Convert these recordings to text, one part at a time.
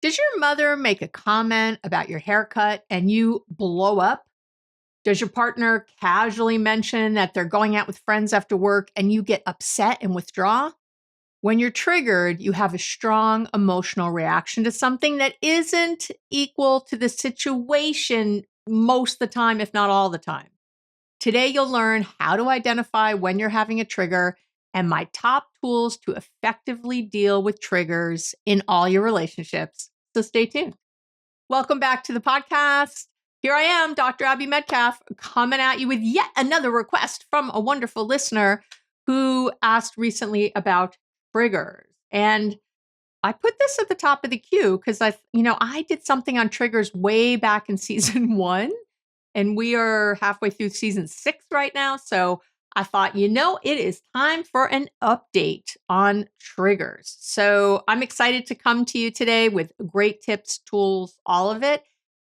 Does your mother make a comment about your haircut and you blow up? Does your partner casually mention that they're going out with friends after work and you get upset and withdraw? When you're triggered, you have a strong emotional reaction to something that isn't equal to the situation most of the time, if not all the time. Today, you'll learn how to identify when you're having a trigger and my top tools to effectively deal with triggers in all your relationships. So stay tuned. Welcome back to the podcast. Here I am, Dr. Abby Medcalf, coming at you with yet another request from a wonderful listener who asked recently about triggers. And I put this at the top of the queue because I did something on triggers way back in season 1, and we are halfway through season 6 right now. So I thought, it is time for an update on triggers. So I'm excited to come to you today with great tips, tools, all of it.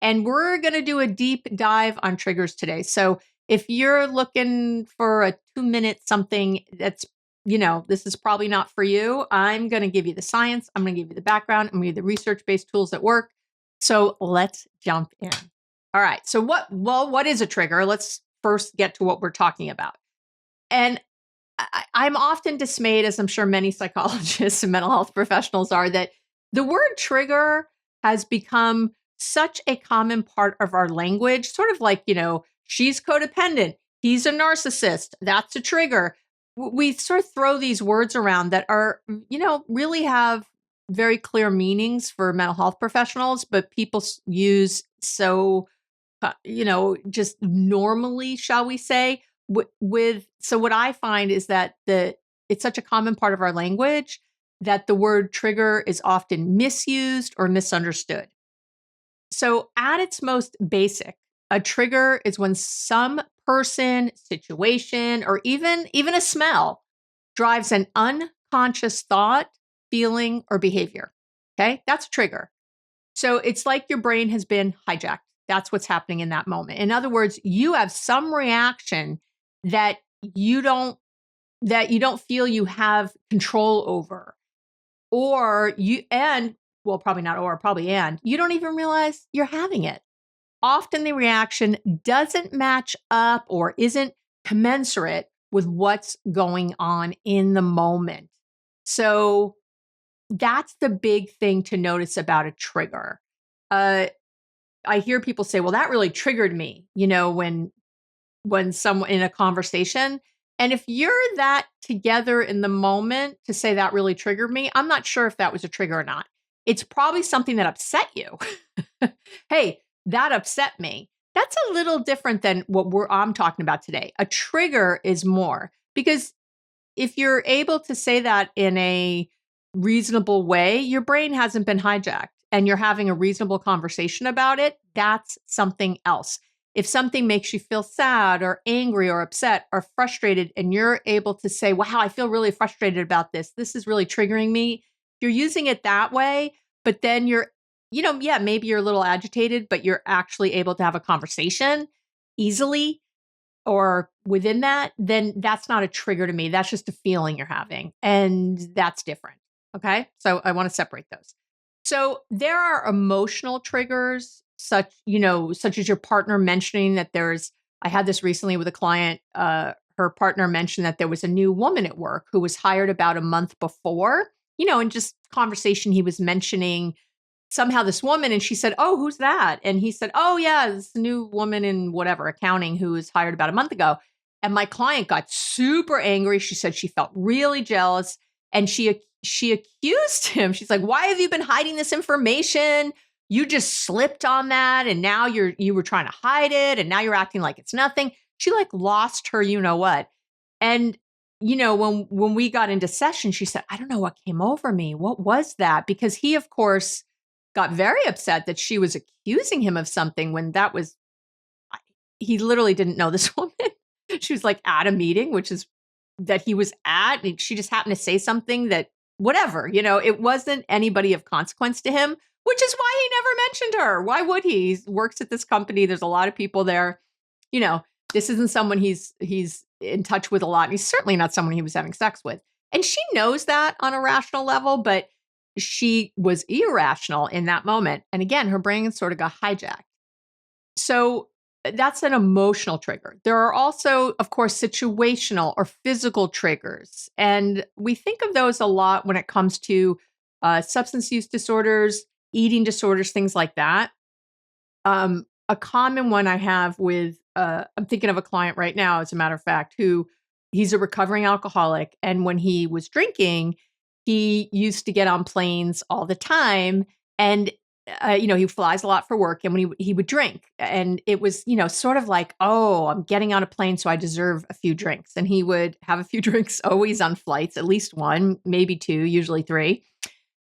And we're going to do a deep dive on triggers today. So if you're looking for a 2-minute something that's, this is probably not for you, I'm going to give you the science. I'm going to give you the background. I'm going to give you the research-based tools that work. So let's jump in. All right. So what is a trigger? Let's first get to what we're talking about. And I'm often dismayed, as I'm sure many psychologists and mental health professionals are, that the word trigger has become such a common part of our language, sort of like, she's codependent, he's a narcissist, that's a trigger. We sort of throw these words around that are, really have very clear meanings for mental health professionals, but people use so, just normally, shall we say, so what I find is that it's such a common part of our language that the word trigger is often misused or misunderstood. So at its most basic, a trigger is when some person, situation, or even a smell drives an unconscious thought, feeling, or behavior. Okay, that's a trigger. So it's like your brain has been hijacked. That's what's happening in that moment. In other words, you have some reaction that you don't feel you have control over, or you don't even realize you're having it. Often the reaction doesn't match up or isn't commensurate with what's going on in the moment. So that's the big thing to notice about a trigger. I hear people say, well, that really triggered me, when someone in a conversation. And if you're that together in the moment to say that really triggered me, I'm not sure if that was a trigger or not. It's probably something that upset you. Hey, that upset me. That's a little different than what I'm talking about today. A trigger is more, because if you're able to say that in a reasonable way, your brain hasn't been hijacked and you're having a reasonable conversation about it, that's something else. If something makes you feel sad or angry or upset or frustrated, and you're able to say, wow, I feel really frustrated about this. This is really triggering me. You're using it that way, but then maybe you're a little agitated, but you're actually able to have a conversation easily or within that, then that's not a trigger to me. That's just a feeling you're having. And that's different. Okay. So I want to separate those. So there are emotional triggers, such as your partner mentioning that I had this recently with a client. Her partner mentioned that there was a new woman at work who was hired about a month before, in just conversation, he was mentioning somehow this woman, and she said, oh, who's that? And he said, oh yeah, this new woman in whatever accounting who was hired about a month ago. And my client got super angry. She said she felt really jealous, and she accused him. She's like, why have you been hiding this information? You just slipped on that, and now you were trying to hide it, and now you're acting like it's nothing. She lost her what. And when we got into session, she said, I don't know what came over me. What was that? Because he, of course, got very upset that she was accusing him of something when he literally didn't know this woman. She was at a meeting, which is that he was at, and she just happened to say something that whatever, it wasn't anybody of consequence to him, which is why he never mentioned her. Why would he? He works at this company. There's a lot of people there. This isn't someone he's in touch with a lot. And he's certainly not someone he was having sex with. And she knows that on a rational level, but she was irrational in that moment. And again, her brain sort of got hijacked. So that's an emotional trigger. There are also, of course, situational or physical triggers. And we think of those a lot when it comes to substance use disorders, eating disorders, things like that. A common one I have with, I'm thinking of a client right now, as a matter of fact, who he's a recovering alcoholic. And when he was drinking, he used to get on planes all the time. And, he flies a lot for work. And when he would drink, and it was, sort of like, oh, I'm getting on a plane, so I deserve a few drinks. And he would have a few drinks always on flights, at least one, maybe two, usually three.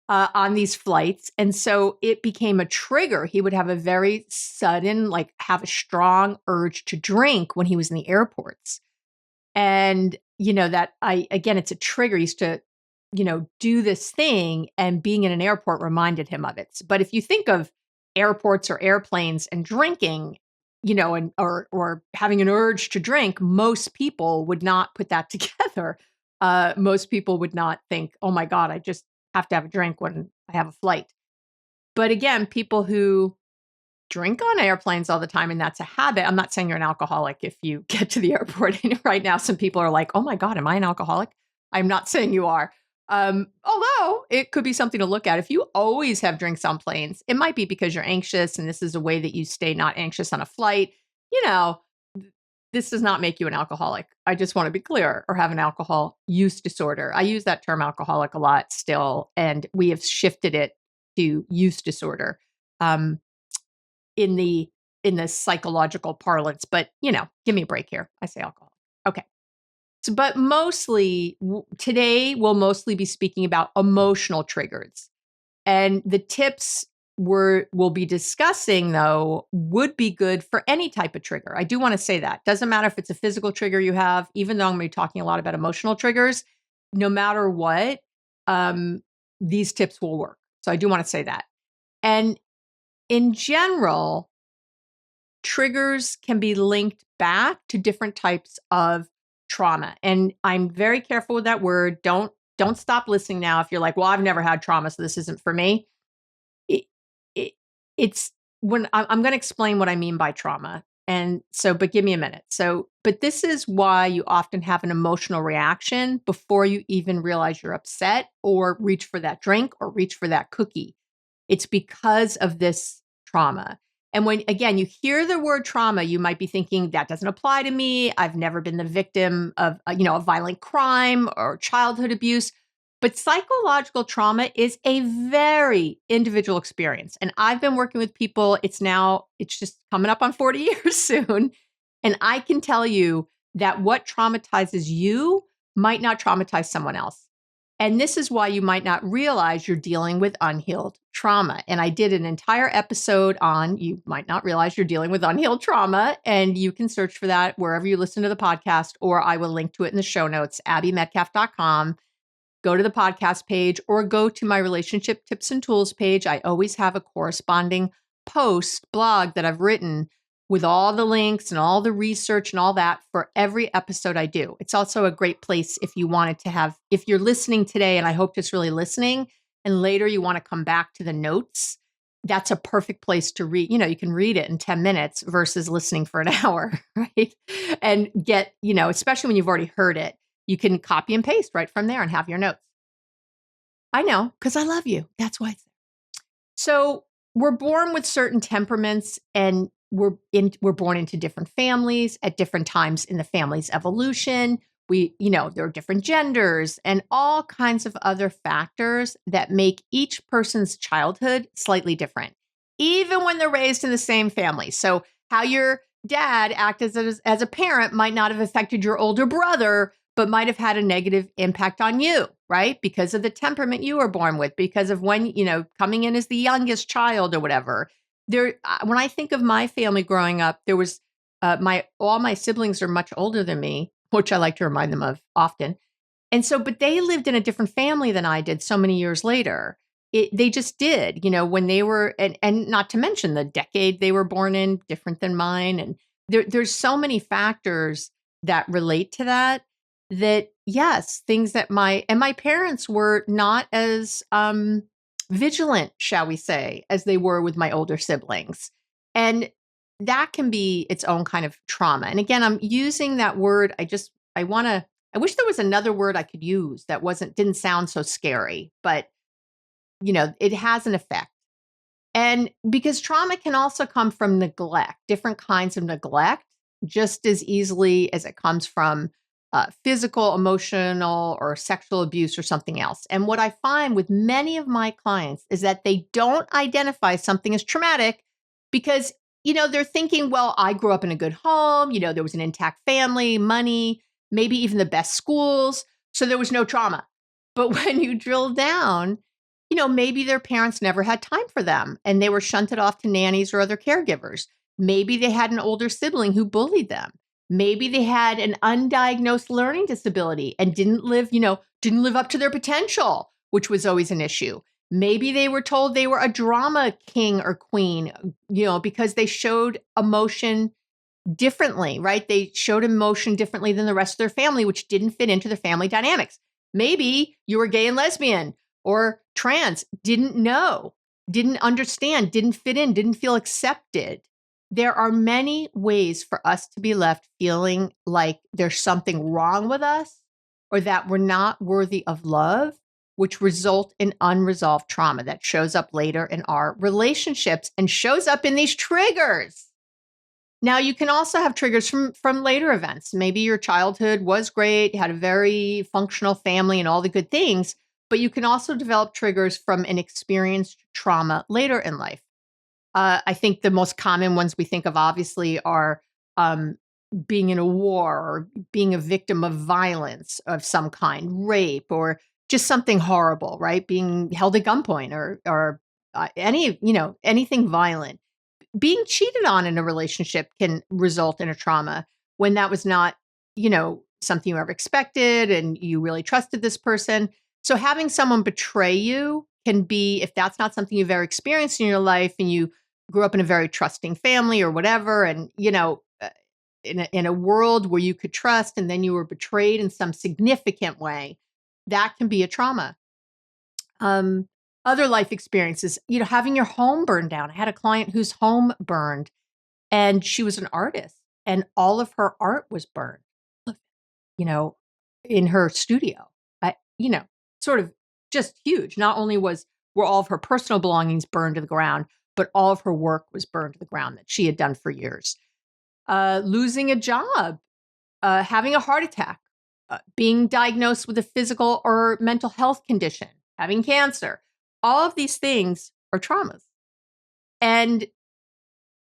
On these flights. And so it became a trigger. He would have a very sudden, have a strong urge to drink when he was in the airports. And, again, it's a trigger. He used to, do this thing, and being in an airport reminded him of it. But if you think of airports or airplanes and drinking, or having an urge to drink, most people would not put that together. Most people would not think, oh my God, I just have to have a drink when I have a flight. But again, people who drink on airplanes all the time, and that's a habit. I'm not saying you're an alcoholic if you get to the airport. Right now, some people are like, oh my God, am I an alcoholic? I'm not saying you are. Although it could be something to look at. If you always have drinks on planes, it might be because you're anxious, and this is a way that you stay not anxious on a flight. This does not make you an alcoholic. I just want to be clear, or have an alcohol use disorder. I use that term alcoholic a lot still, and we have shifted it to use disorder in the psychological parlance. But, give me a break here. I say alcohol. Okay. So, but mostly today we'll mostly be speaking about emotional triggers. And the tips we'll be discussing, though, would be good for any type of trigger. I do want to say that. Doesn't matter if it's a physical trigger you have, even though I'm going to be talking a lot about emotional triggers, no matter what, these tips will work. So I do want to say that. And in general, triggers can be linked back to different types of trauma. And I'm very careful with that word. Don't stop listening now if you're like, well, I've never had trauma, so this isn't for me. It's when I'm going to explain what I mean by trauma. And so, but give me a minute. So, but this is why you often have an emotional reaction before you even realize you're upset or reach for that drink or reach for that cookie. It's because of this trauma. And when, again, you hear the word trauma, you might be thinking that doesn't apply to me. I've never been the victim of, a violent crime or childhood abuse. But psychological trauma is a very individual experience. And I've been working with people, it's just coming up on 40 years soon. And I can tell you that what traumatizes you might not traumatize someone else. And this is why you might not realize you're dealing with unhealed trauma. And I did an entire episode on you might not realize you're dealing with unhealed trauma. And you can search for that wherever you listen to the podcast, or I will link to it in the show notes, abbymedcalf.com. Go to the podcast page or go to my relationship tips and tools page. I always have a corresponding blog that I've written with all the links and all the research and all that for every episode I do. It's also a great place if you wanted to have, if you're listening today, and I hope just really listening, and later you want to come back to the notes, that's a perfect place to read. You can read it in 10 minutes versus listening for an hour, right? And get, especially when you've already heard it, you can copy and paste right from there and have your notes. I know, because I love you. That's why it's there. So we're born with certain temperaments, and we're born into different families at different times in the family's evolution. There are different genders and all kinds of other factors that make each person's childhood slightly different, even when they're raised in the same family. So how your dad acted as a parent might not have affected your older brother, but might have had a negative impact on you, right? Because of the temperament you were born with, because of when, coming in as the youngest child or whatever. When I think of my family growing up, there was all my siblings are much older than me, which I like to remind them of often. And so, but they lived in a different family than I did so many years later. They just did, when they were, and not to mention the decade they were born in, different than mine. And there's so many factors that relate to that. Yes, things that my parents were not as vigilant, shall we say, as they were with my older siblings. And that can be its own kind of trauma. And again, I'm using that word. I wish there was another word I could use that didn't sound so scary, but it has an effect. And because trauma can also come from neglect, different kinds of neglect, just as easily as it comes from physical, emotional, or sexual abuse or something else. And what I find with many of my clients is that they don't identify something as traumatic because, they're thinking, well, I grew up in a good home, there was an intact family, money, maybe even the best schools. So there was no trauma. But when you drill down, maybe their parents never had time for them and they were shunted off to nannies or other caregivers. Maybe they had an older sibling who bullied them. Maybe they had an undiagnosed learning disability and didn't live up to their potential, which was always an issue. Maybe they were told they were a drama king or queen, because they showed emotion differently, right? They showed emotion differently than the rest of their family, which didn't fit into their family dynamics. Maybe you were gay and lesbian or trans, didn't know, didn't understand, didn't fit in, didn't feel accepted. There are many ways for us to be left feeling like there's something wrong with us or that we're not worthy of love, which result in unresolved trauma that shows up later in our relationships and shows up in these triggers. Now, you can also have triggers from later events. Maybe your childhood was great, you had a very functional family and all the good things, but you can also develop triggers from an experienced trauma later in life. I think the most common ones we think of, obviously, are being in a war or being a victim of violence of some kind, rape, or just something horrible, right? Being held at gunpoint or anything violent. Being cheated on in a relationship can result in a trauma when that was not, something you ever expected and you really trusted this person. So having someone betray you can be, if that's not something you've ever experienced in your life and you grew up in a very trusting family or whatever, and, in a world where you could trust and then you were betrayed in some significant way, that can be a trauma. Other life experiences, having your home burned down. I had a client whose home burned and she was an artist and all of her art was burned, you know, in her studio. Sort of just huge. Not only were all of her personal belongings burned to the ground, but all of her work was burned to the ground that she had done for years. Losing a job, having a heart attack, being diagnosed with a physical or mental health condition, having cancer. All of these things are traumas. And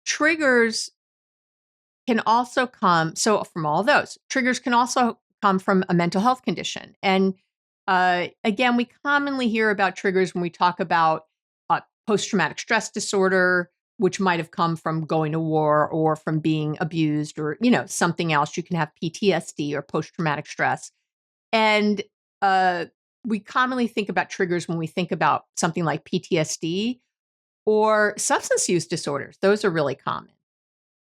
triggers can also come, so from all those, triggers can also come from a mental health condition. And again, we commonly hear about triggers when we talk about post-traumatic stress disorder, which might have come from going to war or from being abused or, something else. You can have PTSD or post-traumatic stress. And we commonly think about triggers when we think about something like PTSD or substance use disorders. Those are really common.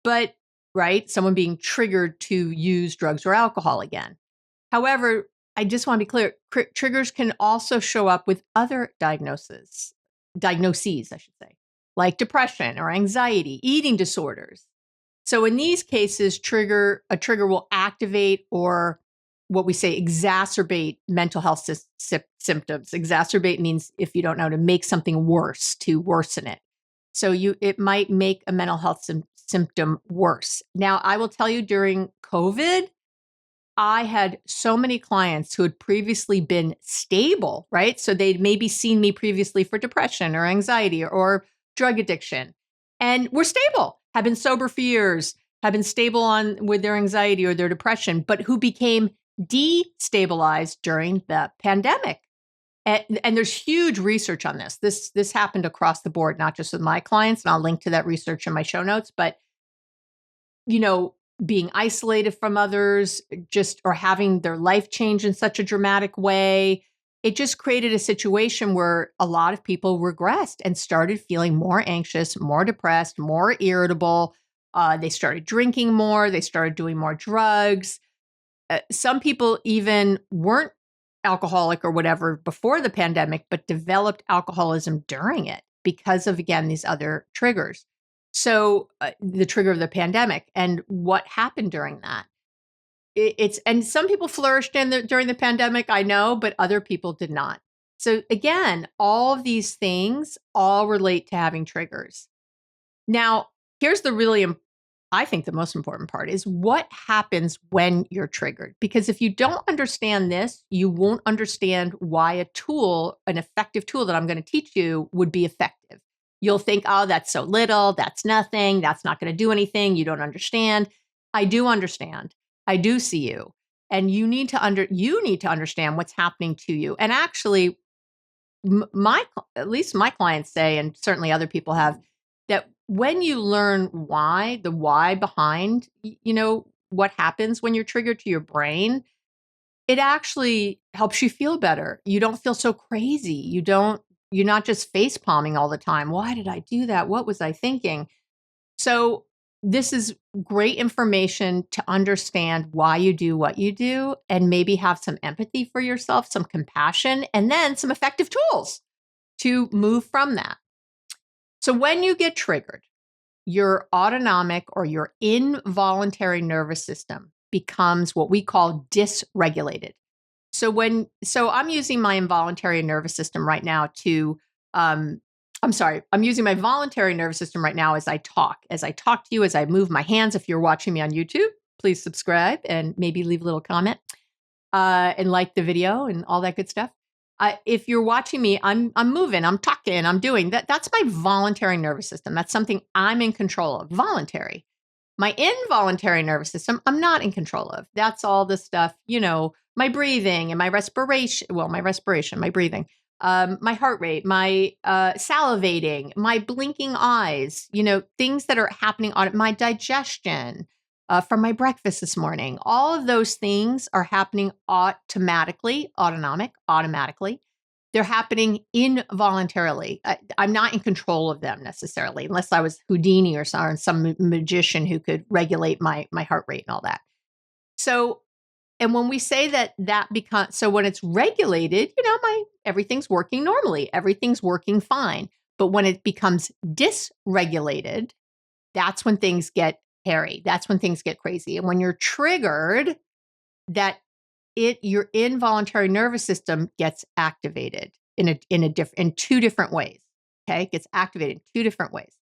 But, right, someone being triggered to use drugs or alcohol again. However, I just want to be clear, triggers can also show up with other diagnoses, I should say, like depression or anxiety, eating disorders. So in these cases, a trigger will activate or what we say exacerbate mental health symptoms. Exacerbate means, if you don't know, to make something worse, to worsen it. So it might make a mental health symptom worse. Now, I will tell you, during COVID, I had so many clients who had previously been stable, right? So they'd maybe seen me previously for depression or anxiety or drug addiction and were stable, have been sober for years, have been stable with their anxiety or their depression, but who became destabilized during the pandemic. And there's huge research on this. This happened across the board, not just with my clients, and I'll link to that research in my show notes, but being isolated from others, or having their life change in such a dramatic way, it just created a situation where a lot of people regressed and started feeling more anxious, more depressed, more irritable. They started drinking more. They started doing more drugs. Some people even weren't alcoholic or whatever before the pandemic, but developed alcoholism during it because of, again, these other triggers. So the trigger of the pandemic and what happened during that. And some people flourished during the pandemic, I know, but other people did not. So again, all of these things all relate to having triggers. Now, here's the really, I think the most important part is what happens when you're triggered. Because if you don't understand this, you won't understand why a tool, an effective tool that I'm going to teach you would be effective. You'll think, oh, that's so little, that's nothing, that's not going to do anything, you don't understand. I do understand. I do see you. And you need to understand what's happening to you. And actually, at least my clients say, and certainly other people have, that when you learn the why behind, what happens when you're triggered to your brain, it actually helps you feel better. You don't feel so crazy. You're not just face palming all the time. Why did I do that? What was I thinking? So this is great information to understand why you do what you do and maybe have some empathy for yourself, some compassion, and then some effective tools to move from that. So when you get triggered, your autonomic or your involuntary nervous system becomes what we call dysregulated. So I'm using my involuntary nervous system right now I'm using my voluntary nervous system right now as I talk to you, as I move my hands. If you're watching me on YouTube, please subscribe and maybe leave a little comment and like the video and all that good stuff. If you're watching me, I'm moving, I'm talking, I'm doing that. That's my voluntary nervous system. That's something I'm in control of, voluntary. My involuntary nervous system, I'm not in control of. That's all the stuff, my breathing and my respiration, my breathing, my heart rate, my salivating, my blinking eyes, things that are happening on my digestion from my breakfast this morning. All of those things are happening automatically. They're happening involuntarily. I'm not in control of them necessarily, unless I was Houdini or some magician who could regulate my heart rate and all that. So, and when we say that becomes, so when it's regulated, everything's working normally, everything's working fine. But when it becomes dysregulated, that's when things get hairy. That's when things get crazy. And when you're triggered, your involuntary nervous system gets activated in two different ways. Okay, it gets activated in two different ways.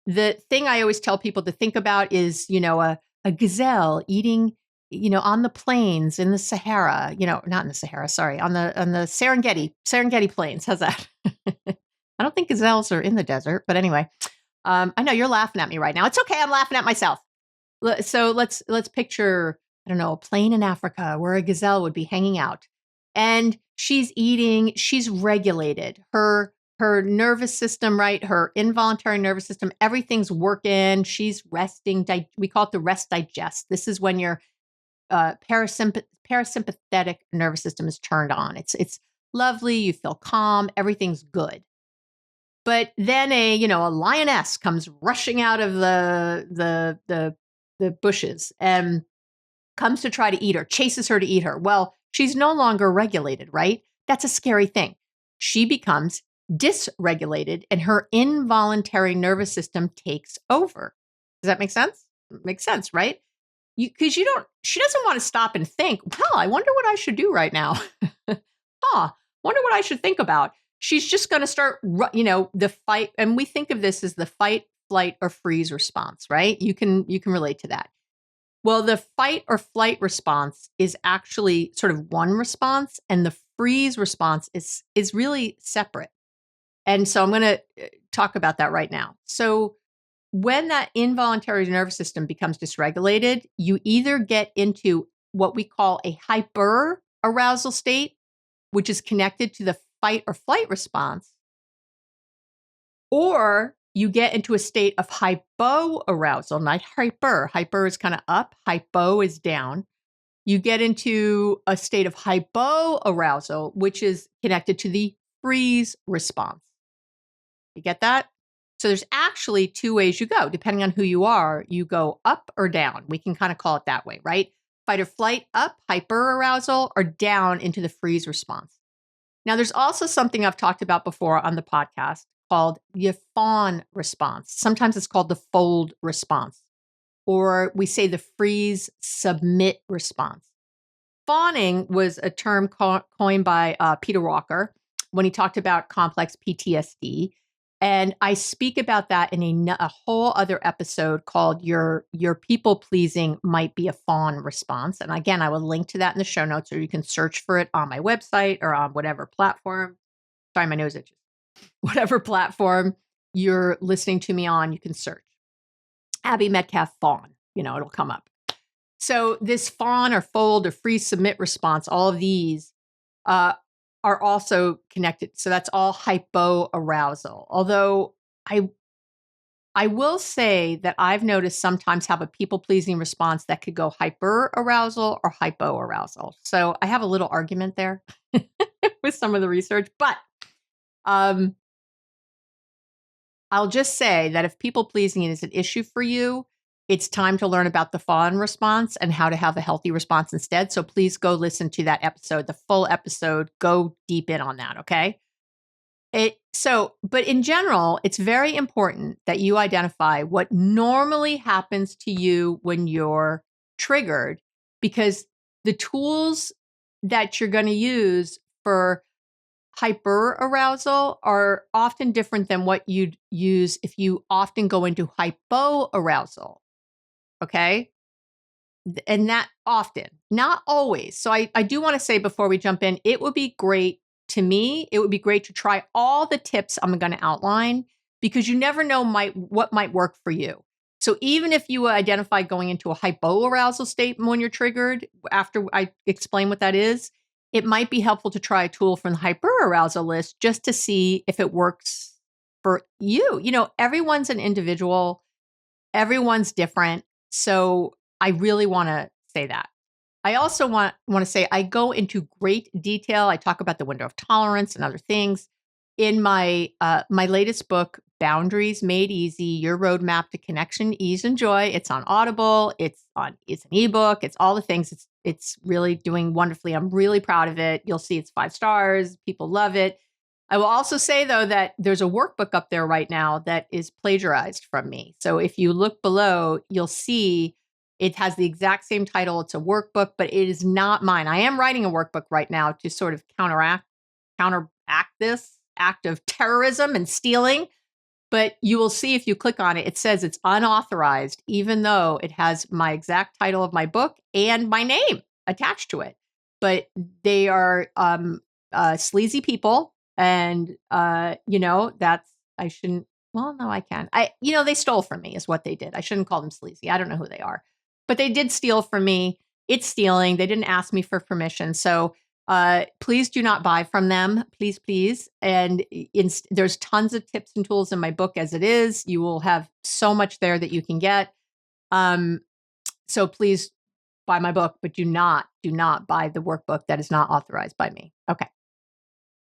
The thing I always tell people to think about is, a gazelle eating, on the plains in the Sahara. Not in the Sahara. Sorry, on the Serengeti plains. How's that? I don't think gazelles are in the desert, but anyway, I know you're laughing at me right now. It's okay. I'm laughing at myself. So let's picture, I don't know, a plain in Africa where a gazelle would be hanging out and she's eating, she's regulated. Her nervous system, right? Her involuntary nervous system, everything's working. She's resting. We call it the rest digest. This is when your parasympathetic nervous system is turned on. It's lovely. You feel calm. Everything's good. But then a lioness comes rushing out of the bushes and comes to try to eat her, chases her to eat her. Well, she's no longer regulated, right? That's a scary thing. She becomes dysregulated and her involuntary nervous system takes over. Does that make sense? Makes sense, right? Because she doesn't want to stop and think, well, I wonder what I should do right now. Wonder what I should think about. She's just going to start, the fight. And we think of this as the fight, flight, or freeze response, right? You can relate to that. Well, the fight or flight response is actually sort of one response, and the freeze response is really separate. And so I'm going to talk about that right now. So when that involuntary nervous system becomes dysregulated, you either get into what we call a hyperarousal state, which is connected to the fight or flight response, or you get into a state of hypoarousal, not hyper. Hyper is kind of up, hypo is down. You get into a state of hypoarousal, which is connected to the freeze response. You get that? So there's actually two ways you go. Depending on who you are, you go up or down. We can kind of call it that way, right? fight or flight up, hyperarousal, or down into the freeze response. Now, there's also something I've talked about before on the podcast called the Fawn response. Sometimes it's called the fold response, or we say the freeze submit response. Fawning was a term coined by Peter Walker when he talked about complex PTSD. And I speak about that in a whole other episode called Your People Pleasing Might Be a Fawn Response. And again, I will link to that in the show notes, or you can search for it on my website or on whatever platform. Sorry, my nose itches. Whatever platform you're listening to me on, you can search. Abby Medcalf Fawn, it'll come up. So this fawn or fold or freeze submit response, all of these are also connected. So that's all hypoarousal. Although I will say that I've noticed sometimes have a people-pleasing response that could go hyperarousal or hypoarousal. So I have a little argument there with some of the research, but I'll just say that if people-pleasing is an issue for you, it's time to learn about the fawn response and how to have a healthy response instead. So please go listen to that episode, the full episode. Go deep in on that, okay? But in general, it's very important that you identify what normally happens to you when you're triggered, because the tools that you're going to use for hyperarousal are often different than what you'd use if you often go into hypoarousal. Okay. And that often, not always. So I do want to say before we jump in, it would be great to try all the tips I'm going to outline, because you never know what might work for you. So even if you identify going into a hypoarousal state when you're triggered, after I explain what that is, it might be helpful to try a tool from the hyperarousal list just to see if it works for you. Everyone's an individual. Everyone's different. So I really want to say that. I also want to say I go into great detail. I talk about the window of tolerance and other things in my latest book, Boundaries Made Easy: Your Roadmap to Connection, Ease, and Joy. It's on Audible. It's an ebook. It's all the things. It's really doing wonderfully. I'm really proud of it. You'll see it's 5 stars. People love it. I will also say, though, that there's a workbook up there right now that is plagiarized from me. So if you look below, you'll see it has the exact same title. It's a workbook, but it is not mine. I am writing a workbook right now to sort of counteract this act of terrorism and stealing. But you will see if you click on it, it says it's unauthorized, even though it has my exact title of my book and my name attached to it. But they are sleazy people. And, I shouldn't, well, no, I can. They stole from me is what they did. I shouldn't call them sleazy. I don't know who they are, but they did steal from me. It's stealing. They didn't ask me for permission. So please do not buy from them. Please, please. And there's tons of tips and tools in my book as it is. You will have so much there that you can get. So please buy my book, but do not buy the workbook that is not authorized by me. Okay.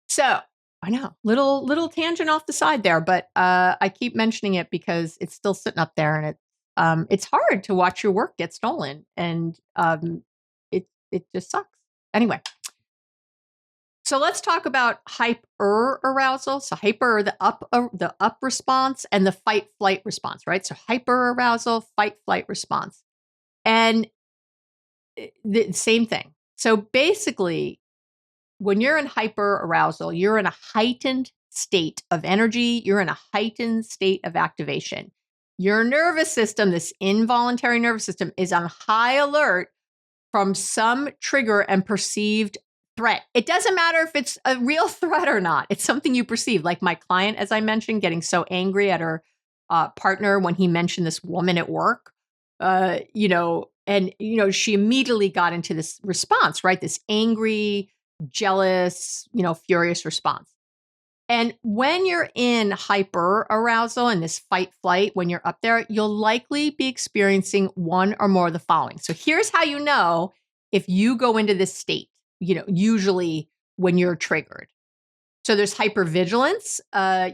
So I know, little tangent off the side there, but I keep mentioning it because it's still sitting up there, and it's hard to watch your work get stolen, and it just sucks. Anyway, so let's talk about hyperarousal. So hyper, the up response, and the fight flight response, right? So hyperarousal, fight flight response, and the same thing. So basically, when you're in hyperarousal, you're in a heightened state of energy. You're in a heightened state of activation. Your nervous system, this involuntary nervous system, is on high alert from some trigger and perceived threat. It doesn't matter if it's a real threat or not. It's something you perceive. Like my client, as I mentioned, getting so angry at her partner when he mentioned this woman at work, she immediately got into this response, right? This angry, jealous, furious response. And when you're in hyperarousal and this fight flight, when you're up there, you'll likely be experiencing one or more of the following. So here's how you know if you go into this state, usually when you're triggered. So there's hypervigilance.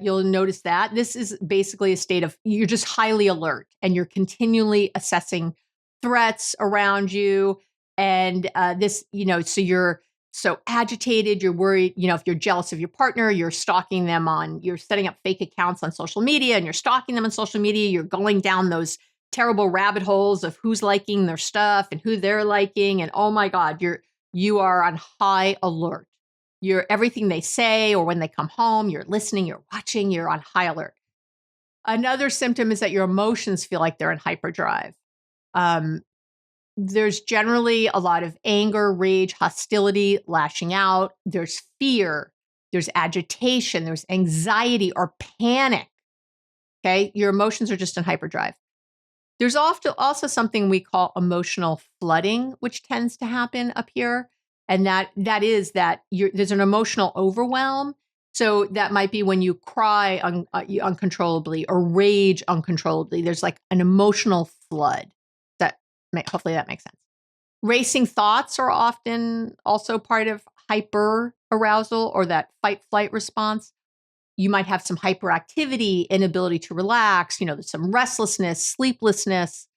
You'll notice that this is basically a state of you're just highly alert and you're continually assessing threats around you. And this, so you're so agitated, you're worried, if you're jealous of your partner, you're stalking them you're setting up fake accounts on social media and you're stalking them on social media. You're going down those terrible rabbit holes of who's liking their stuff and who they're liking. And oh my God, you are on high alert. You're everything they say, or when they come home, you're listening, you're watching, you're on high alert. Another symptom is that your emotions feel like they're in hyperdrive. There's generally a lot of anger, rage, hostility, lashing out. There's fear, there's agitation, there's anxiety or panic. Okay. Your emotions are just in hyperdrive. There's often also something we call emotional flooding, which tends to happen up here. And that is that there's an emotional overwhelm. So that might be when you cry uncontrollably or rage uncontrollably. There's like an emotional flood. Hopefully that makes sense. Racing thoughts are often also part of hyperarousal, or that fight-flight response. You might have some hyperactivity, inability to relax, there's some restlessness, sleeplessness.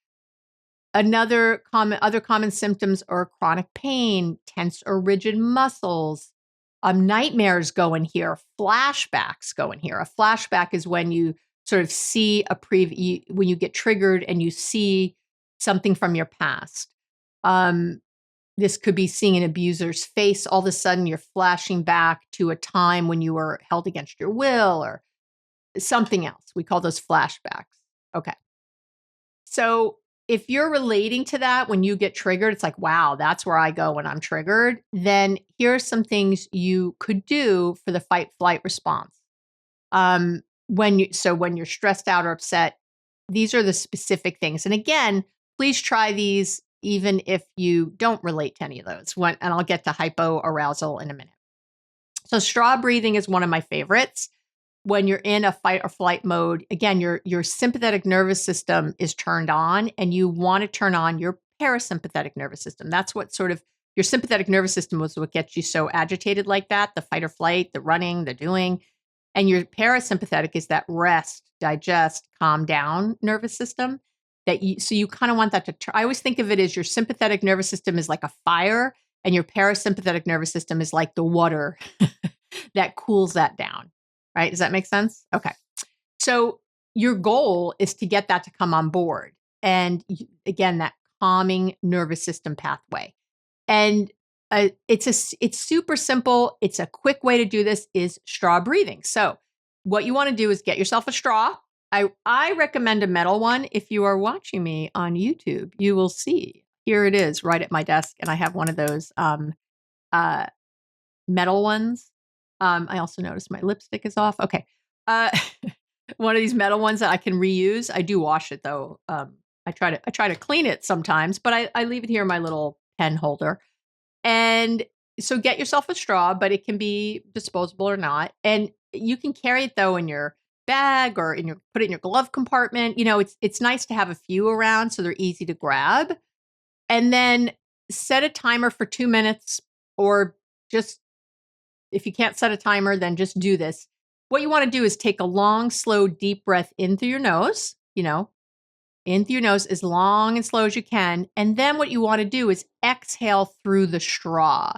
Other common symptoms are chronic pain, tense or rigid muscles. Nightmares go in here, flashbacks go in here. A flashback is when you sort of see when you get triggered and you see something from your past. This could be seeing an abuser's face. All of a sudden, you're flashing back to a time when you were held against your will or something else. We call those flashbacks. Okay. So if you're relating to that when you get triggered, it's like, wow, that's where I go when I'm triggered. Then here are some things you could do for the fight-flight response. When you're stressed out or upset, these are the specific things. And again, please try these even if you don't relate to any of those. And I'll get to hypoarousal in a minute. So straw breathing is one of my favorites. When you're in a fight or flight mode, again, your sympathetic nervous system is turned on, and you want to turn on your parasympathetic nervous system. That's what your sympathetic nervous system was what gets you so agitated like that, the fight or flight, the running, the doing. And your parasympathetic is that rest, digest, calm down nervous system. So you kind of want that to I always think of it as your sympathetic nervous system is like a fire, and your parasympathetic nervous system is like the water that cools that down. Right? Does that make sense? Okay. So your goal is to get that to come on board. And again, that calming nervous system pathway. And it's super simple. It's a quick way to do this is straw breathing. So what you want to do is get yourself a straw. I recommend a metal one. If you are watching me on YouTube, you will see here it is right at my desk. And I have one of those metal ones. I also noticed my lipstick is off. Okay. One of these metal ones that I can reuse. I do wash it though. I try to clean it sometimes, but I leave it here in my little pen holder. And so get yourself a straw, but it can be disposable or not. And you can carry it though in your bag or put it in your glove compartment. It's nice to have a few around so they're easy to grab. And then set a timer for 2 minutes, or just if you can't set a timer, then just do this. What you want to do is take a long, slow, deep breath in through your nose, in through your nose as long and slow as you can. And then what you want to do is exhale through the straw.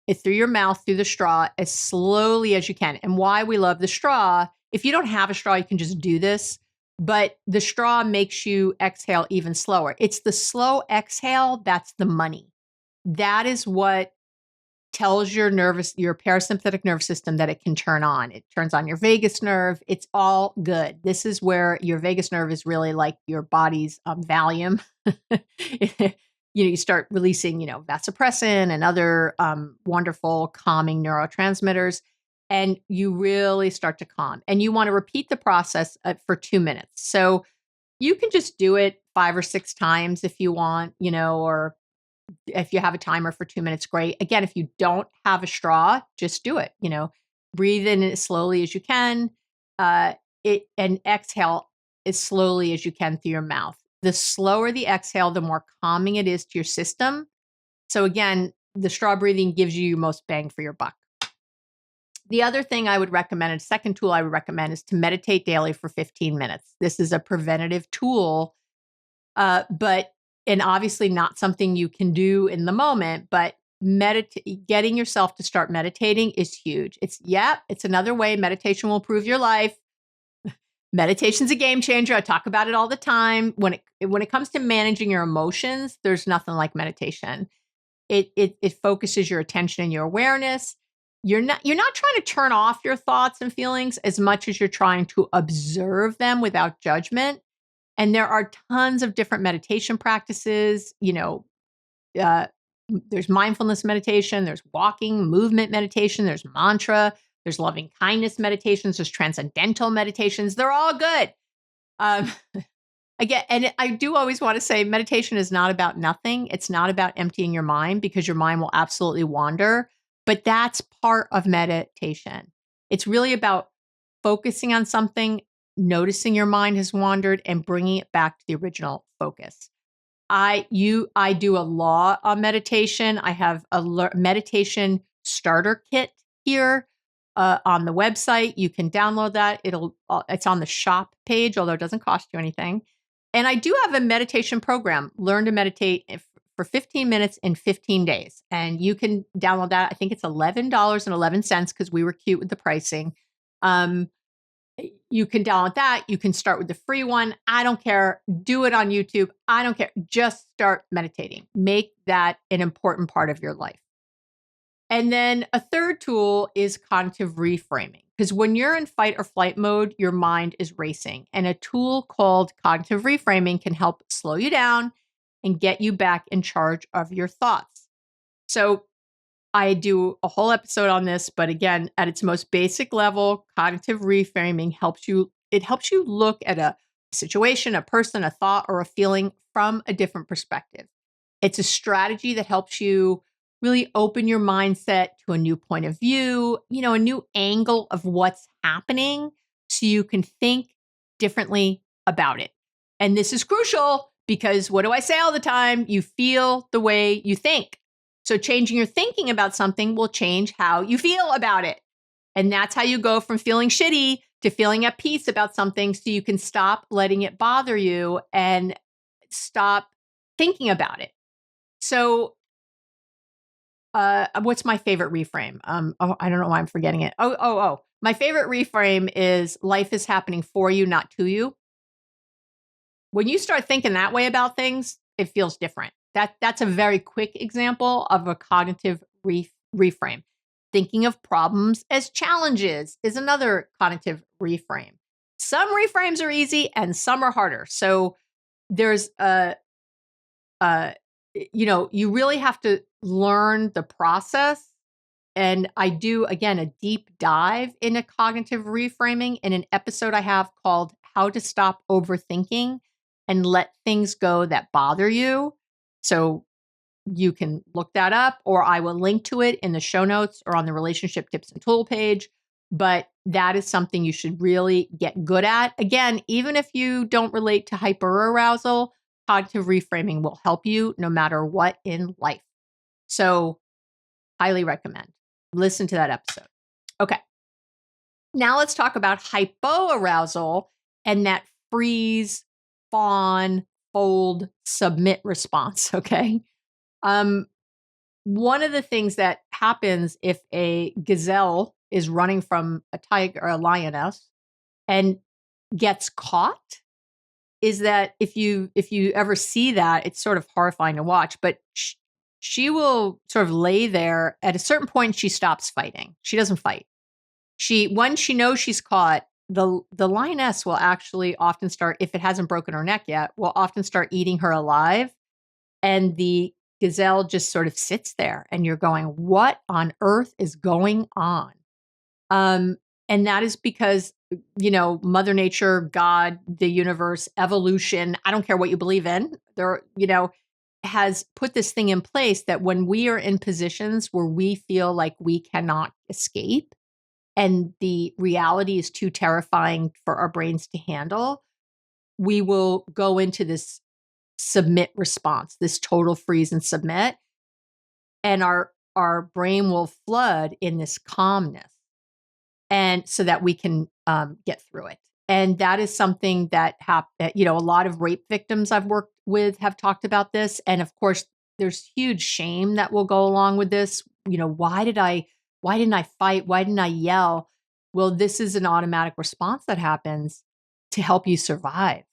It's through your mouth, through the straw, as slowly as you can. And why we love the straw, if you don't have a straw, you can just do this. But the straw makes you exhale even slower. It's the slow exhale that's the money. That is what tells your parasympathetic nervous system that it can turn on. It turns on your vagus nerve. It's all good. This is where your vagus nerve is really like your body's Valium. You start releasing, vasopressin and other wonderful calming neurotransmitters, and you really start to calm. And you want to repeat the process for 2 minutes. So you can just do it 5 or 6 times if you want, or if you have a timer for 2 minutes, great. Again, if you don't have a straw, just do it. Breathe in as slowly as you can, and exhale as slowly as you can through your mouth. The slower the exhale, the more calming it is to your system. So again, the straw breathing gives you most bang for your buck. The other thing I would recommend, and second tool I would recommend, is to meditate daily for 15 minutes. This is a preventative tool, but and obviously not something you can do in the moment, but getting yourself to start meditating is huge. It's another way meditation will improve your life. Meditation's a game changer. I talk about it all the time. When it comes to managing your emotions, there's nothing like meditation. It focuses your attention and your awareness. You're not trying to turn off your thoughts and feelings as much as you're trying to observe them without judgment. And there are tons of different meditation practices. There's mindfulness meditation, there's walking, movement meditation, there's mantra, there's loving kindness meditations, there's transcendental meditations. They're all good. Again, and I do always want to say meditation is not about nothing. It's not about emptying your mind, because your mind will absolutely wander, but that's part of meditation. It's really about focusing on something, noticing your mind has wandered, and bringing it back to the original focus. I do a lot on meditation. I have a meditation starter kit here on the website. You can download that. It's on the shop page, although it doesn't cost you anything. And I do have a meditation program, Learn to Meditate for 15 minutes in 15 days. And you can download that. I think it's $11.11 because we were cute with the pricing. You can download that. You can start with the free one. I don't care. Do it on YouTube. I don't care. Just start meditating. Make that an important part of your life. And then a third tool is cognitive reframing, because when you're in fight or flight mode, your mind is racing. And a tool called cognitive reframing can help slow you down and get you back in charge of your thoughts. So I do a whole episode on this, but again, at its most basic level, cognitive reframing helps you look at a situation, a person, a thought, or a feeling from a different perspective. It's a strategy that helps you really open your mindset to a new point of view, a new angle of what's happening, so you can think differently about it. And this is crucial because what do I say all the time? You feel the way you think. So changing your thinking about something will change how you feel about it. And that's how you go from feeling shitty to feeling at peace about something, so you can stop letting it bother you and stop thinking about it. So what's my favorite reframe? I don't know why I'm forgetting it. My favorite reframe is life is happening for you, not to you. When you start thinking that way about things, it feels different. That's a very quick example of a cognitive reframe. Thinking of problems as challenges is another cognitive reframe. Some reframes are easy and some are harder. So there's you really have to learn the process. And I do, again, a deep dive into cognitive reframing in an episode I have called How to Stop Overthinking and Let Things Go That Bother You. So you can look that up, or I will link to it in the show notes or on the relationship tips and tool page. But that is something you should really get good at. Again, even if you don't relate to hyperarousal, cognitive reframing will help you no matter what in life. So highly recommend. Listen to that episode. Okay. Now let's talk about hypoarousal and that freeze, fawn, fold, submit response. Okay. One of the things that happens if a gazelle is running from a tiger or a lioness and gets caught is that if you ever see that, it's sort of horrifying to watch, but she will sort of lay there. At a certain point, she stops fighting. She doesn't fight. When she knows she's caught, the lioness will actually often start, if it hasn't broken her neck yet, will often start eating her alive. And the gazelle just sort of sits there and you're going, what on earth is going on? And that is because, Mother Nature, God, the universe, evolution, I don't care what you believe in, has put this thing in place that when we are in positions where we feel like we cannot escape and the reality is too terrifying for our brains to handle, we will go into this submit response, this total freeze and submit. And our brain will flood in this calmness. And so that we can get through it. And that is something that a lot of rape victims I've worked with have talked about this. And of course, there's huge shame that will go along with this. Why didn't I fight? Why didn't I yell? Well, this is an automatic response that happens to help you survive.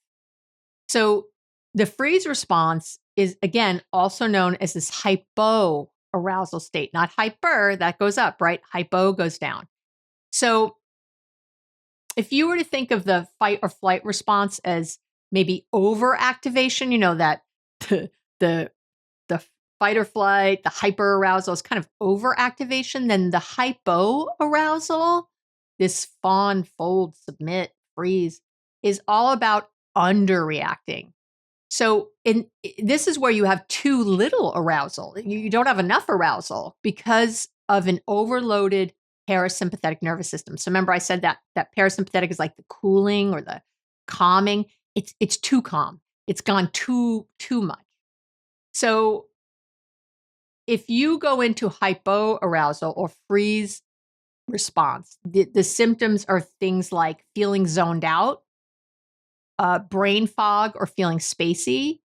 So the freeze response is, again, also known as this hypoarousal state, not hyper, that goes up, right? Hypo goes down. So if you were to think of the fight or flight response as maybe overactivation, that the fight or flight, the hyperarousal is kind of overactivation, then the hypoarousal, this fawn, fold, submit, freeze, is all about underreacting. So this is where you have too little arousal. You don't have enough arousal because of an overloaded parasympathetic nervous system. So remember I said that parasympathetic is like the cooling or the calming. It's too calm. It's gone too much. So if you go into hypoarousal or freeze response, the symptoms are things like feeling zoned out, brain fog or feeling spacey,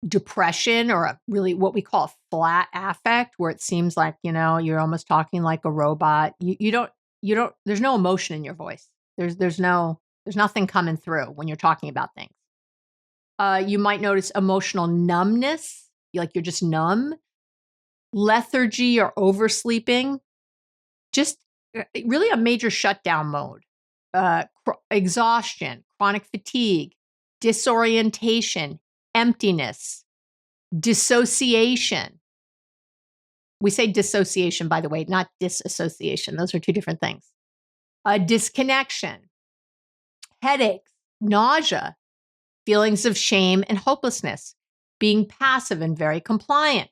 depression, or really what we call a flat affect, where it seems like, you're almost talking like a robot. You don't, there's no emotion in your voice. There's nothing coming through when you're talking about things. You might notice emotional numbness, like you're just numb, lethargy or oversleeping, just really a major shutdown mode, exhaustion, chronic fatigue, disorientation, emptiness, dissociation. We say dissociation, by the way, not disassociation. Those are two different things. Disconnection, headaches, nausea, feelings of shame and hopelessness, being passive and very compliant.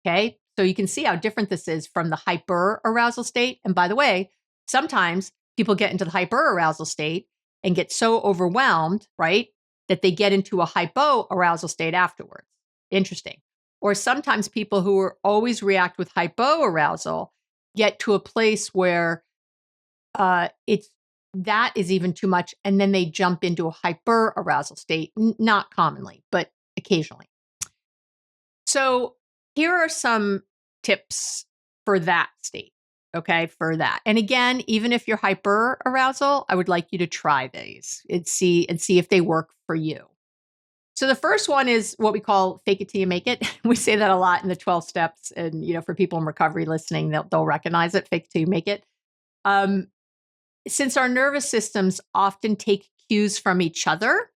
Okay. So you can see how different this is from the hyperarousal state. And by the way, sometimes people get into the hyperarousal state and get so overwhelmed, right, that they get into a hypoarousal state afterwards. Interesting. Or sometimes people who are always react with hypoarousal get to a place where that is even too much, and then they jump into a hyperarousal state. Not commonly, but occasionally. So here are some tips for that state. Okay, for that. And again, even if you're hyperarousal, I would like you to try these and see if they work for you. So the first one is what we call fake it till you make it. We say that a lot in the 12 steps, and for people in recovery listening, they'll recognize it. Fake it till you make it. Since our nervous systems often take cues from each other,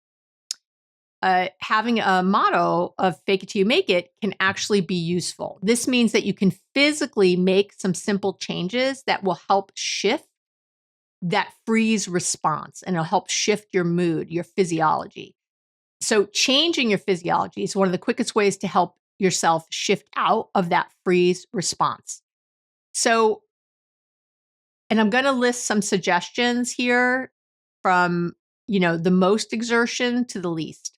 having a motto of fake it till you make it can actually be useful. This means that you can physically make some simple changes that will help shift that freeze response, and it'll help shift your mood, your physiology. So changing your physiology is one of the quickest ways to help yourself shift out of that freeze response. So, and I'm going to list some suggestions here from, the most exertion to the least.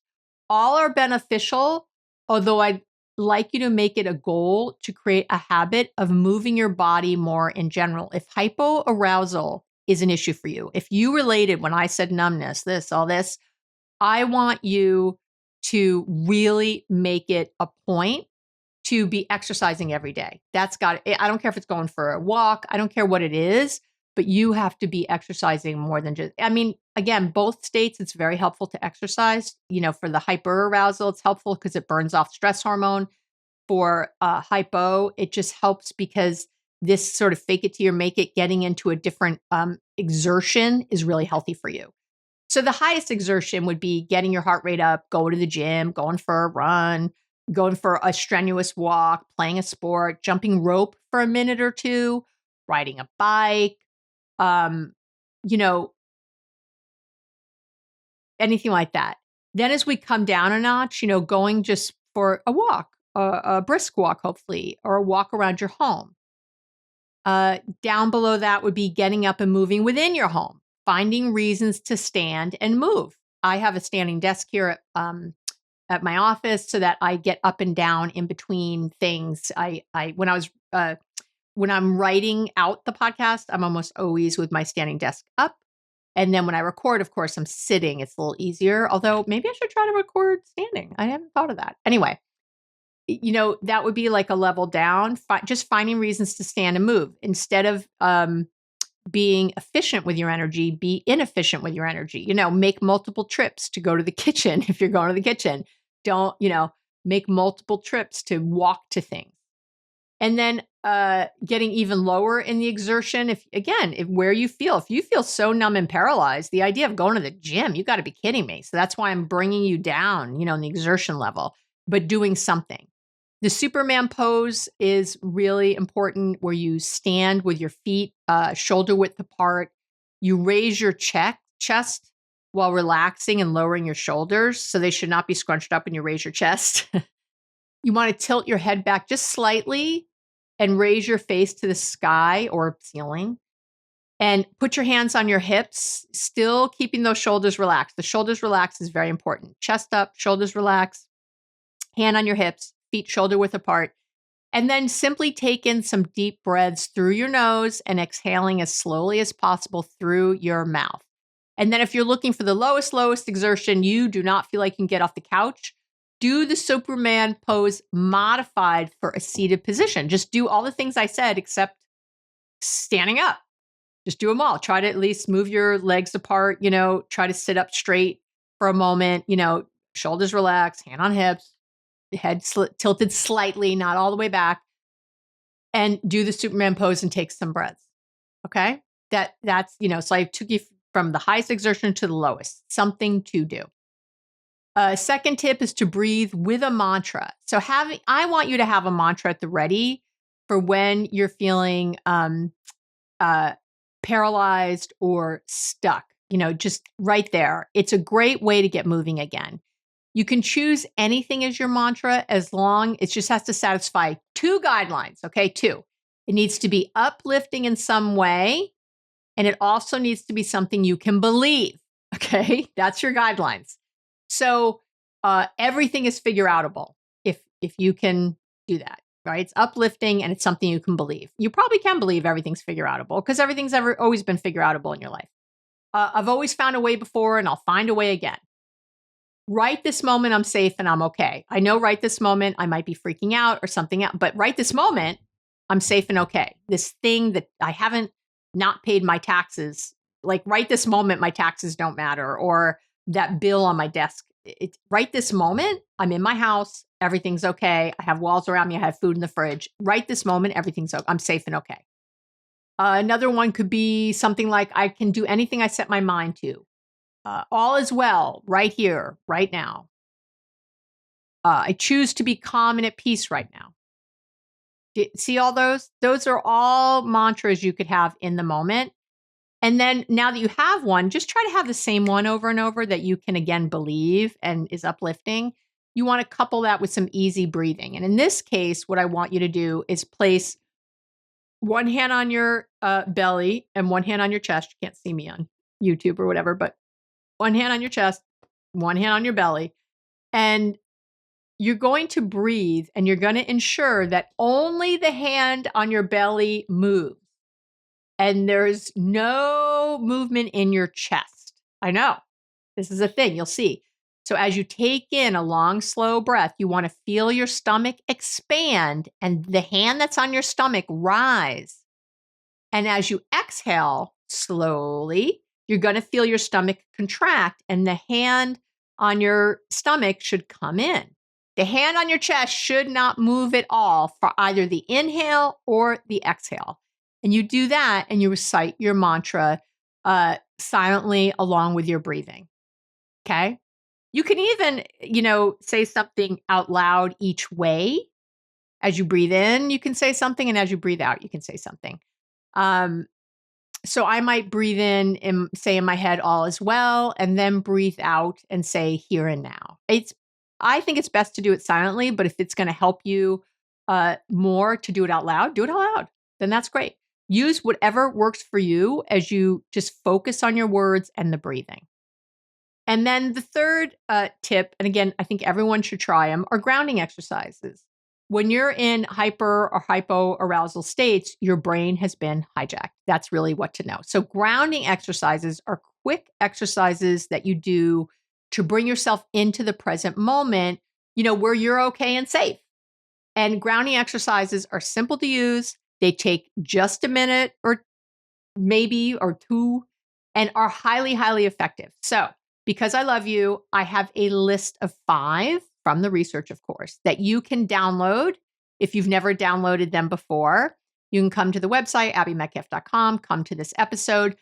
All are beneficial, although I'd like you to make it a goal to create a habit of moving your body more in general. If hypoarousal is an issue for you, if you related when I said numbness, all this, I want you to really make it a point to be exercising every day. I don't care if it's going for a walk. I don't care what it is, but you have to be exercising more than just, again, both states, it's very helpful to exercise. For the hyperarousal, it's helpful because it burns off stress hormone. For hypo, it just helps because this sort of fake it till you make it, getting into a different exertion is really healthy for you. So the highest exertion would be getting your heart rate up, going to the gym, going for a run, going for a strenuous walk, playing a sport, jumping rope for a minute or two, riding a bike, anything like that. Then as we come down a notch, going just for a walk, a brisk walk, hopefully, or a walk around your home. Down below that would be getting up and moving within your home. Finding reasons to stand and move. I have a standing desk here at my office so that I get up and down in between things. When I'm writing out the podcast, I'm almost always with my standing desk up. And then when I record, of course, I'm sitting. It's a little easier, although maybe I should try to record standing. I haven't thought of that. Anyway, that would be like a level down, just finding reasons to stand and move instead of being efficient with your energy, be inefficient with your energy. Make multiple trips to go to the kitchen if you're going to the kitchen. Don't, make multiple trips to walk to things. And then getting even lower in the exertion. If you feel so numb and paralyzed, the idea of going to the gym, you got to be kidding me. So that's why I'm bringing you down, in the exertion level, but doing something. The Superman pose is really important, where you stand with your feet shoulder width apart. You raise your chest while relaxing and lowering your shoulders. So they should not be scrunched up when you raise your chest. You want to tilt your head back just slightly and raise your face to the sky or ceiling. And put your hands on your hips, still keeping those shoulders relaxed. The shoulders relaxed is very important. Chest up, shoulders relaxed, hand on your hips, feet shoulder width apart. And then simply take in some deep breaths through your nose and exhaling as slowly as possible through your mouth. And then if you're looking for the lowest exertion, you do not feel like you can get off the couch, do the Superman pose modified for a seated position. Just do all the things I said except standing up. Just do them all. Try to at least move your legs apart, try to sit up straight for a moment, shoulders relaxed, hand on hips, head tilted slightly, not all the way back, and do the Superman pose and take some breaths. Okay? That's, so I took you from the highest exertion to the lowest, something to do. Second tip is to breathe with a mantra. So I want you to have a mantra at the ready for when you're feeling paralyzed or stuck, just right there. It's a great way to get moving again. You can choose anything as your mantra as long it just has to satisfy 2 guidelines. Okay, 2. It needs to be uplifting in some way, and it also needs to be something you can believe. Okay, that's your guidelines. So everything is figure outable if you can do that, right? It's uplifting and it's something you can believe. You probably can believe everything's figure outable because everything's always been figure outable in your life. I've always found a way before and I'll find a way again. Right this moment, I'm safe and I'm okay. I know right this moment, I might be freaking out or something else, but right this moment, I'm safe and okay. This thing that I haven't not paid my taxes, like right this moment, my taxes don't matter, or that bill on my desk. It's right this moment, I'm in my house, everything's okay. I have walls around me, I have food in the fridge. Right this moment, everything's okay. I'm safe and okay. Another one could be something like, I can do anything I set my mind to. All is well, right here, right now. I choose to be calm and at peace right now. See all those? Those are all mantras you could have in the moment. And then now that you have one, just try to have the same one over and over that you can again believe and is uplifting. You want to couple that with some easy breathing. And in this case, what I want you to do is place one hand on your belly and one hand on your chest. You can't see me on YouTube or whatever, but one hand on your chest, one hand on your belly. And you're going to breathe and you're going to ensure that only the hand on your belly moves. And there's no movement in your chest. I know. This is a thing. You'll see. So as you take in a long, slow breath, you want to feel your stomach expand and the hand that's on your stomach rise. And as you exhale slowly, you're going to feel your stomach contract and the hand on your stomach should come in. The hand on your chest should not move at all for either the inhale or the exhale. And you do that and you recite your mantra silently along with your breathing. Okay? You can even, say something out loud each way. As you breathe in, you can say something, and as you breathe out, you can say something. So I might breathe in and say in my head, all is well, and then breathe out and say here and now. I think it's best to do it silently, but if it's going to help you more to do it out loud, do it out loud. Then that's great. Use whatever works for you as you just focus on your words and the breathing. And then the third tip, and again, I think everyone should try them, are grounding exercises. When you're in hyper or hypoarousal states, your brain has been hijacked. That's really what to know. So grounding exercises are quick exercises that you do to bring yourself into the present moment, where you're okay and safe. And grounding exercises are simple to use. They take just a minute or maybe or two and are highly, highly effective. So, because I love you, I have a list of 5 from the research, of course, that you can download if you've never downloaded them before. You can come to the website, abbymedcalf.com, come to this episode.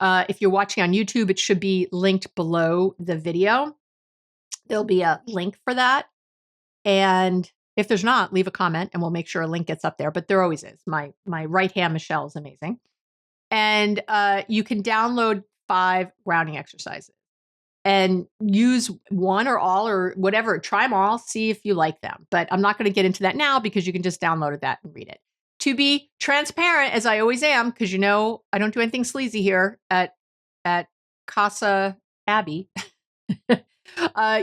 If you're watching on YouTube, it should be linked below the video. There'll be a link for that. And if there's not, leave a comment and we'll make sure a link gets up there. But there always is. My right hand, Michelle, is amazing. And you can download 5 grounding exercises and use one or all or whatever. Try them all, see if you like them. But I'm not going to get into that now because you can just download that and read it. To be transparent, as I always am, because I don't do anything sleazy here at Casa Abby,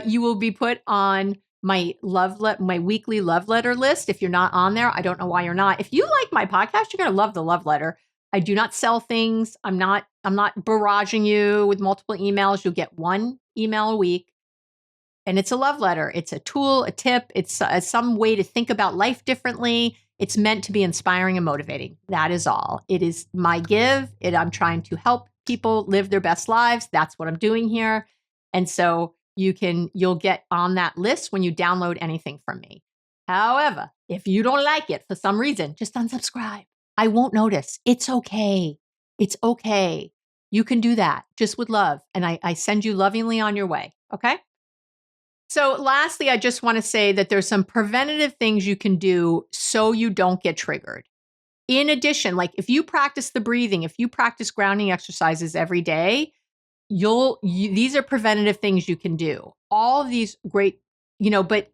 you will be put on my weekly love letter list. If you're not on there, I don't know why you're not. If you like my podcast, you're going to love the love letter. I do not sell things. I'm not barraging you with multiple emails. You'll get 1 email a week. And it's a love letter. It's a tool, a tip. It's some way to think about life differently. It's meant to be inspiring and motivating. That is all. It is my give. I'm trying to help people live their best lives. That's what I'm doing here. And so you'll get on that list when you download anything from me. However, if you don't like it for some reason, just unsubscribe. I won't notice. It's okay. It's okay. You can do that just with love. And I send you lovingly on your way. Okay. So lastly, I just want to say that there's some preventative things you can do so you don't get triggered. In addition, like if you practice the breathing, if you practice grounding exercises every day, these are preventative things you can do. All of these great, but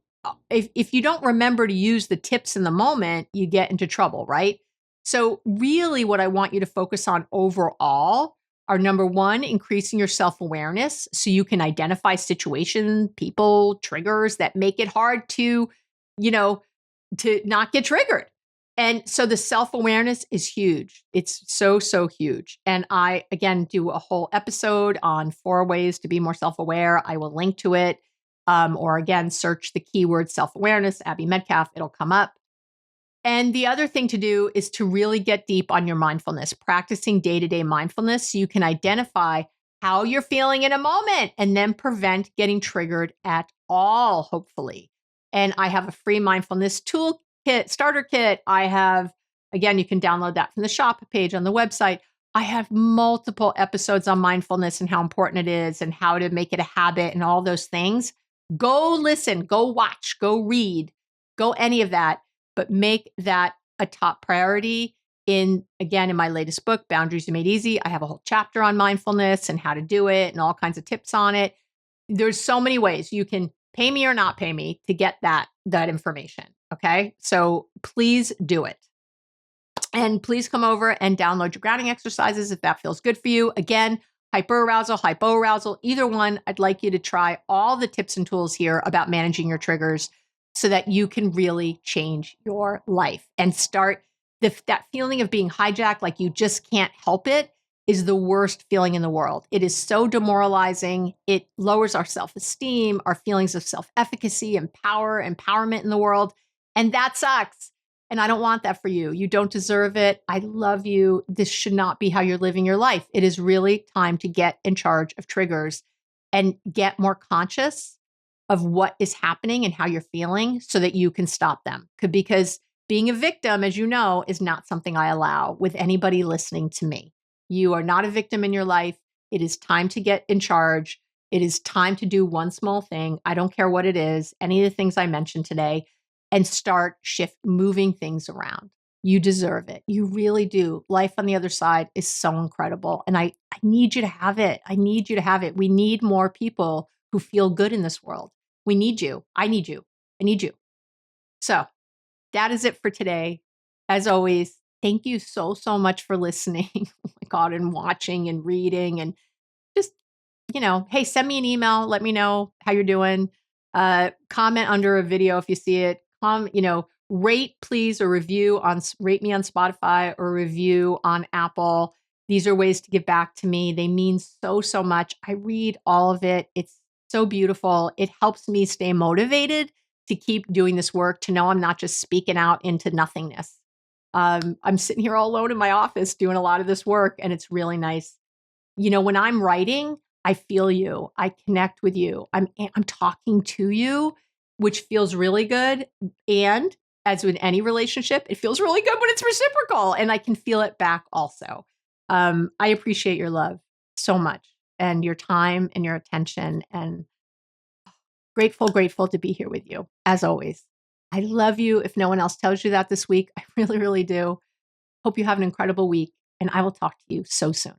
if you don't remember to use the tips in the moment, you get into trouble, right? So really what I want you to focus on overall are number 1, increasing your self-awareness so you can identify situations, people, triggers that make it hard to not get triggered. And so the self-awareness is huge. It's so, so huge. And I, again, do a whole episode on 4 ways to be more self-aware. I will link to it. Or again, search the keyword self-awareness, Abby Medcalf, it'll come up. And the other thing to do is to really get deep on your mindfulness, practicing day-to-day mindfulness so you can identify how you're feeling in a moment and then prevent getting triggered at all, hopefully. And I have a free mindfulness toolkit, starter kit. I have, again, you can download that from the shop page on the website. I have multiple episodes on mindfulness and how important it is and how to make it a habit and all those things. Go listen, go watch, go read, go any of that. But make that a top priority. In my latest book, Boundaries Are Made Easy, I have a whole chapter on mindfulness and how to do it and all kinds of tips on it. There's so many ways you can pay me or not pay me to get that information. Okay. So please do it. And please come over and download your grounding exercises if that feels good for you. Again, hyperarousal, hypoarousal, either one. I'd like you to try all the tips and tools here about managing your triggers so that you can really change your life and start that feeling of being hijacked, like you just can't help it, is the worst feeling in the world. It is so demoralizing. It lowers our self-esteem, our feelings of self-efficacy and empowerment in the world. And that sucks. And I don't want that for you. You don't deserve it. I love you. This should not be how you're living your life. It is really time to get in charge of triggers and get more conscious of what is happening and how you're feeling so that you can stop them. Because being a victim, as you know, is not something I allow with anybody listening to me. You are not a victim in your life. It is time to get in charge. It is time to do one small thing. I don't care what it is, any of the things I mentioned today, and start moving things around. You deserve it. You really do. Life on the other side is so incredible. And I need you to have it. I need you to have it. We need more people who feel good in this world. We need you. I need you. I need you. So that is it for today. As always, thank you so, so much for listening. Oh my God, and watching and reading and just, hey, send me an email. Let me know how you're doing. Comment under a video if you see it. Rate please or rate me on Spotify or review on Apple. These are ways to give back to me. They mean so, so much. I read all of it. It's so beautiful. It helps me stay motivated to keep doing this work, to know I'm not just speaking out into nothingness. I'm sitting here all alone in my office doing a lot of this work, and it's really nice. When I'm writing, I feel you. I connect with you. I'm talking to you, which feels really good. And as with any relationship, it feels really good when it's reciprocal, and I can feel it back also. I appreciate your love so much, and your time and your attention, and grateful to be here with you as always. I love you. If no one else tells you that this week, I really, really do. Hope you have an incredible week, and I will talk to you so soon.